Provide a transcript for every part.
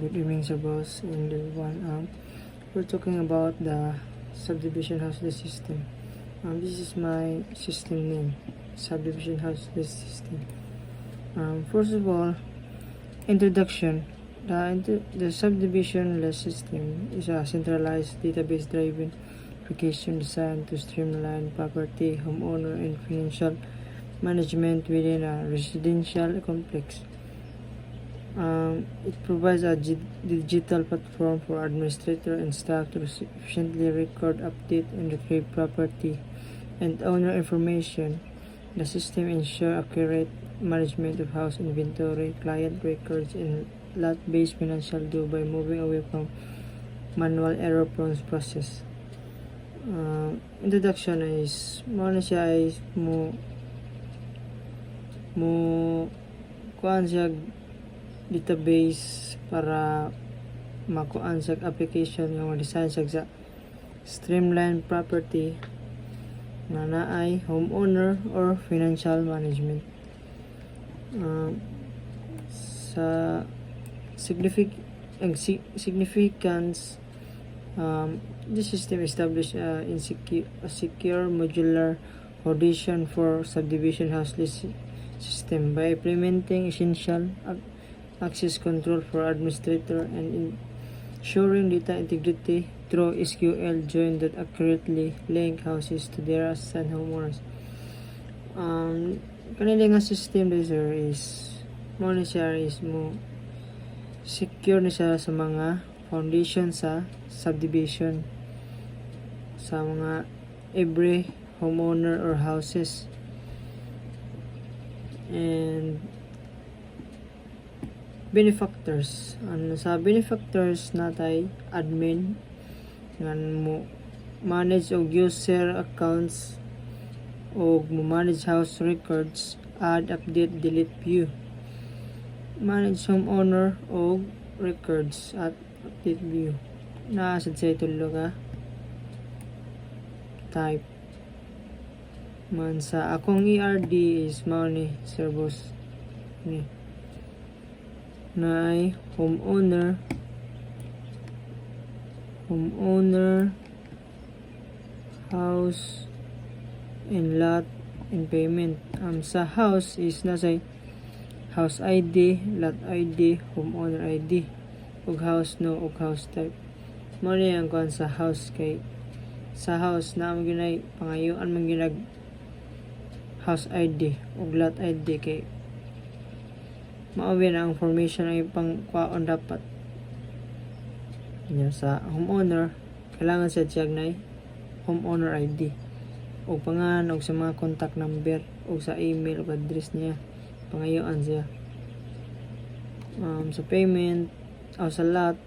good evening sa boss and everyone. We're talking about the subdivision house list system. This is my system name, subdivision house list system. First of all, introduction. The subdivision list system is a centralized database-driven application designed to streamline property, homeowner, and financial management within a residential complex. It provides a digital platform for administrator and staff to efficiently record, update, and retrieve property and owner information. The system ensures accurate management of house inventory, client records, and lot-based financial due by moving away from manual error-prone process. Introduction is muna siya ay kuhaan siya database para makuan sa application nga design sa streamline property na naay homeowner or financial management. Sa significance, this system established a secure modular foundation for subdivision house list system by implementing essential access control for administrator and ensuring data integrity through SQL join that accurately link houses to their assigned homeowners. Kanila nga system sir is mo secure na siya sa mga foundation sa subdivision sa mga every homeowner or houses. And benefactors, sa benefactors natay admin ngan mo manage og user accounts og mo manage house records, add, update, delete, view, manage homeowner og records at update, view. Naasad sa itulo ka type man sa akong ERD is mao ni servos ni na ay homeowner house and lot and payment. Sa house is nasa house ID, lot ID, homeowner ID ug house no ug house type. Mo ni ang kuan sa house kay sa house na mo ginay pangayuan man ginag house ID ug lot ID kay maawin ang information ay pangkuhaon dapat. Nya sa homeowner kailangan sa tiyag homeowner ID o pangalan o sa mga contact number o sa email o address niya pangayuan siya. Sa payment o sa lot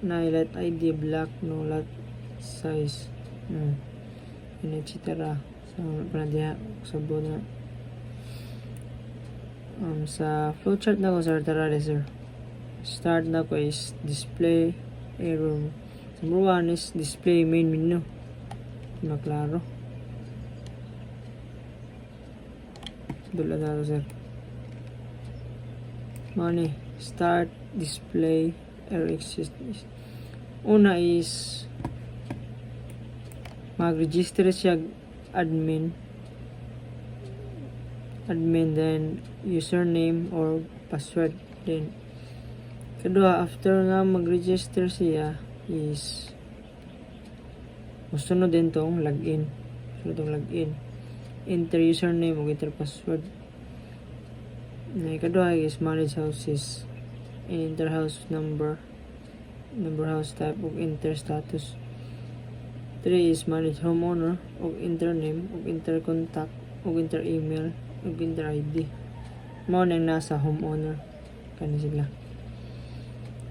na lot ID, black, no lot size, etc. So panadiha sa na sa flowchart na ko sir tarari sir. Start na ko is display error. Number 1 is display main menu. Maklaro. Dula na sir. Money start display error exist. Una is mag-register siya admin then username or password then kedua after nga mag-register siya is musunod din tong login enter username ug enter password. Kedua is manage houses enter house number house type ug enter status. 3 is manage homeowner ug enter name ug enter contact ug enter email ug enter ID. Mao nang nasa homeowner kani sila.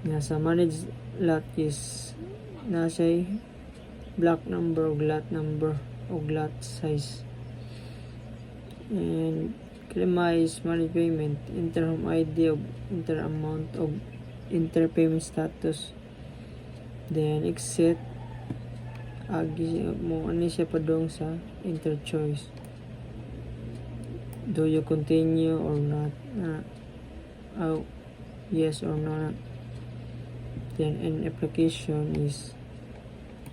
Nasa manage lot is nasa block number ug lot number ug lot size. And kalima is manage payment, enter home ID ug enter amount ug enter payment status. Then exit agi mo ani siya padong sa enter choice. Do you continue or not? Yes or not? Then in application is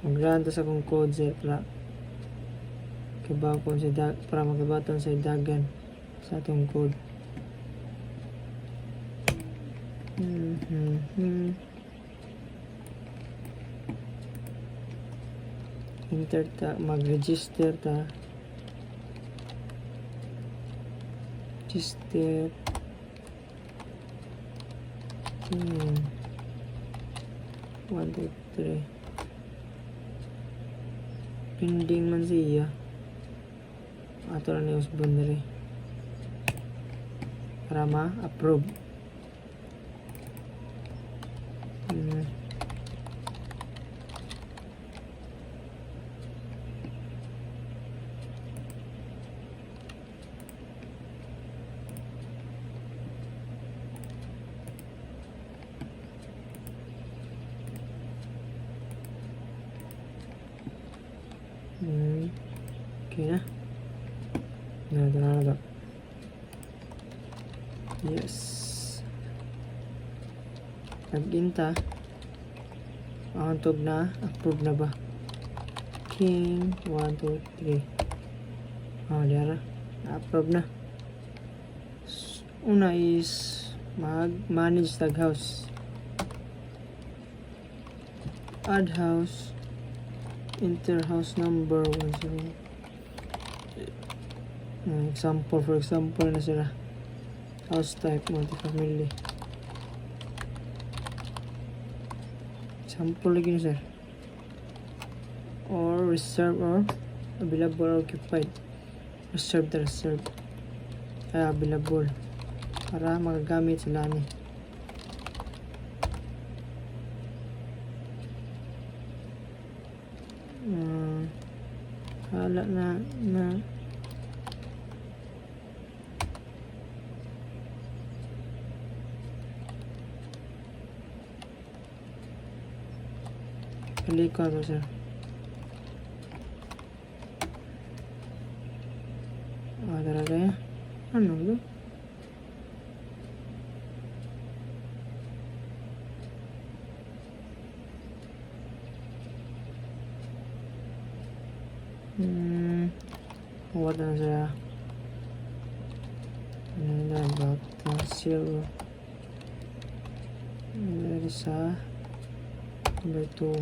mag-run sa akong code sir para magabaton sa dagan sa atong code. Enter ta, mag-register ta. Register. 1, 2, 3. Pending man siya. Ato na yung boundary para ma-approve. Okay na. Ito na to. Yes. Login ta. Ang tog na. Approve na ba? King 1, 2, 3. Diara. Approve na. Una is mag-manage tag house. Add house. Enter house number 1, for example na sila house type multifamily. Example lagi na sir, or reserve or available or occupied. Reserve available para magagamit sila ni. Hala na klik ko sir. Talaga ya? Ano ba? What na siya? Ano about zero? Ano sa number 2?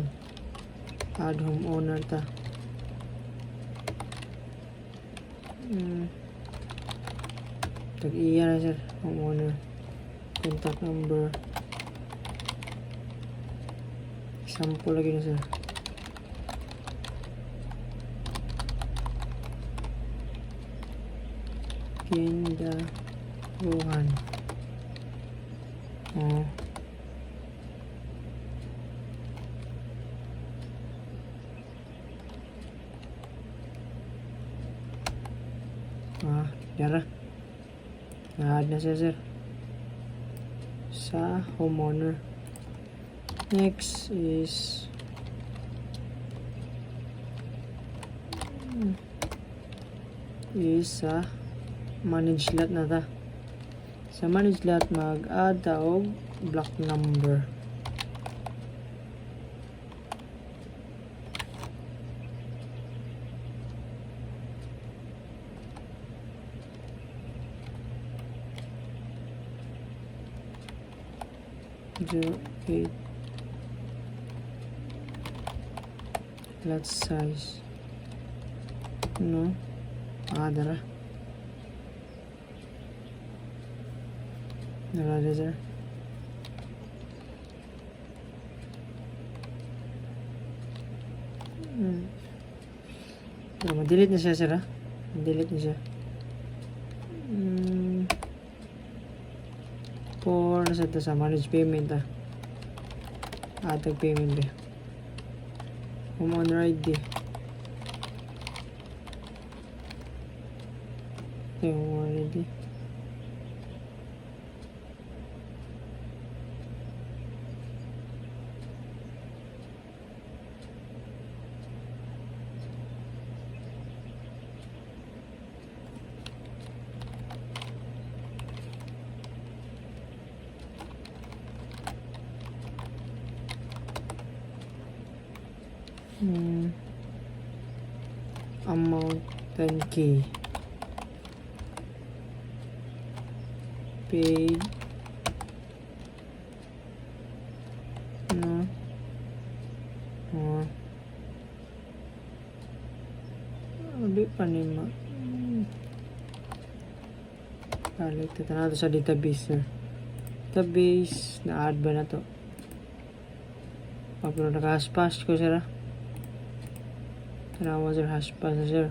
Add homeowner ta. Tag-iya na sir, homeowner. Contact number. Example lagi na sir. Kindaruhan. Yara. Na-add na siya sir sa homeowner. Next is sa manage lot na ta. Sa manage lot mag-add ta og block number. Lot size dara sir. Ma-delete na siya sir ha. Ma-delete na siya. For sa manage payment atag payment ba homeowner ID homeowner ID Amount 10K. Paid. No. Di pa ni ma. Balik ito na sa database sir. Database na add ba na to? Pero naka-hashpass ko sir. Tanawa sir hashpass na sir.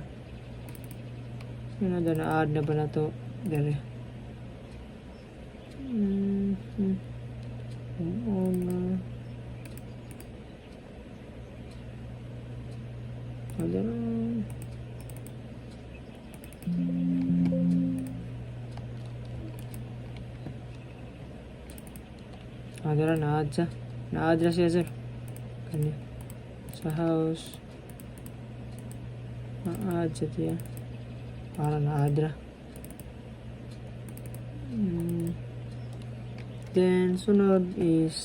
Yun na add na ba na to? Dali. Homeowner. Dali. Adara na-add siya sir. Kanya. Sa house. Na-add siya diya. Para na-add. Then sunod is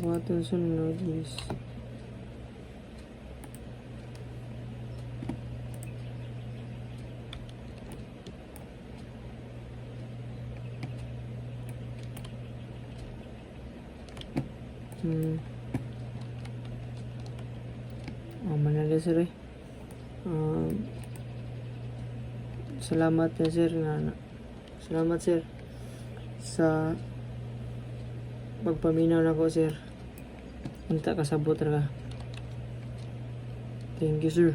what ang sunod is manala sir eh. Salamat na sir salamat sir sa pagpaminaw na ko sir. Unta kasabot ra ka. Thank you sir.